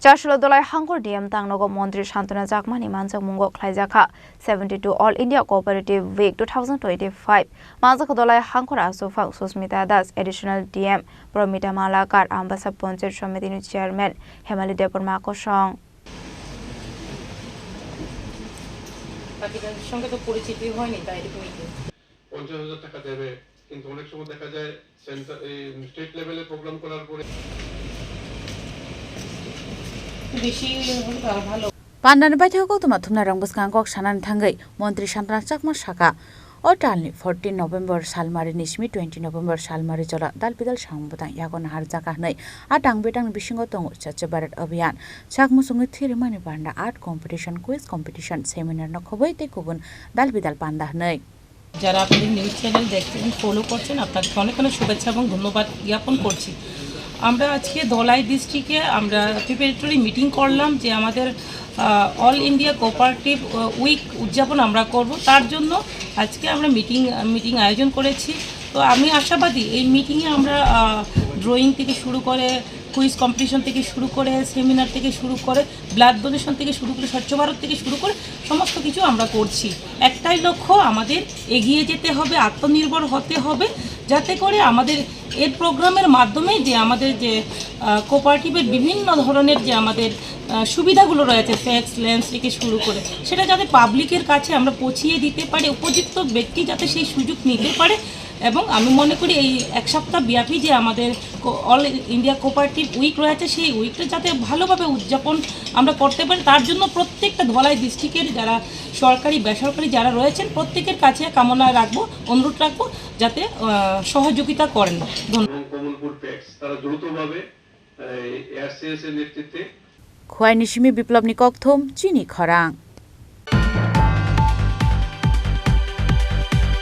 Chasalo Dhalai Hangkhor DM Tangnogo Mantri Santana Chakma Manjakmungo Khlaijakha 72 All India Cooperative Week 2025 Manjakha Dhalai Hangkhor Achukphang Susmita Additional DM Pratima Malakar Ambassa Panchayat samiti Chairman Hemali Debbarma Akosong বাকিদের সঙ্গে তো পরিচিতি হয়নি তাই এরকমই 50,000 টাকা দেবে কিন্তু অনেক সময় দেখা যায় সেন্টার স্টেট লেভেলে প্রোগ্রাম করার পরে বেশি ভালো Pandan Bajago to Matuna Rangbuskango Sanan Tangai, Mantri Santana Chakma Shaka, or Talni 14 November Salmari Nishmi 20 November Salmari Jola, Dalpidal Shambutan Yagon Harzakanai, Atang Betang Bishingotongo, Chachabarat Avian, Chakmusungi Thirimani Panda Art Competition, Quiz Competition, Seminar Nokoboite Kubun, Dalpidal Panda Nay. যারা আপনি news channel দেখছেন follow করছেন আপনাকে অনেক অনেক শুভেচ্ছা এবং ধন্যবাদ জ্ঞাপন করছি। আমরা আজকে ধলাই ডিস্ট্রিক্টে আমরা প্রিপারেটরি মিটিং করলাম যে আমাদের অল ইন্ডিয়া কোঅপারেটিভ উইক উদযাপন আমরা করব, তার জন্য আজকে আমরা মিটিং আয়োজন করেছি। তো আমি আশাবাদী এই মিটিংয়ে আমরা ড্রয়িং থেকে শুরু করে কুইজ কম্পিটিশন থেকে শুরু করে সেমিনার থেকে শুরু করে ব্লাড ডোনেশন থেকে শুরু করে স্বচ্ছ ভারত থেকে শুরু করে সমস্ত কিছু আমরা করছি। একটাই লক্ষ্য, আমাদের এগিয়ে যেতে হবে, আত্মনির্ভর হতে হবে, যাতে করে আমাদের এই প্রোগ্রামের মাধ্যমে যে আমাদের যে কোঅপারেটিভের বিভিন্ন ধরনের যে আমাদের সুবিধাগুলো রয়েছে ফ্যাক্স লেন্স থেকে শুরু করে সেটা যাতে পাবলিকের কাছে আমরা পৌঁছিয়ে দিতে পারি, উপযুক্ত ব্যক্তি যাতে সেই সুযোগ নিতে পারে। এবং আমি মনে করি এই এক সপ্তাহ ব্যাপী যে আমাদের অল ইন্ডিয়া কোঅপারেটিভ উইক রয়েছে সেই উইকটা যাতে ভালোভাবে উদযাপন আমরা করতে পারি, তার জন্য প্রত্যেকটা ধলাই ডিস্ট্রিক্টের যারা সরকারি বেসরকারি যারা রয়েছেন প্রত্যেকের কাছে কামনা রাখবো, অনুরোধ রাখবো যাতে সহযোগিতা করেন। Khwainishimi Biplobni Kokthom, Chini Khorang.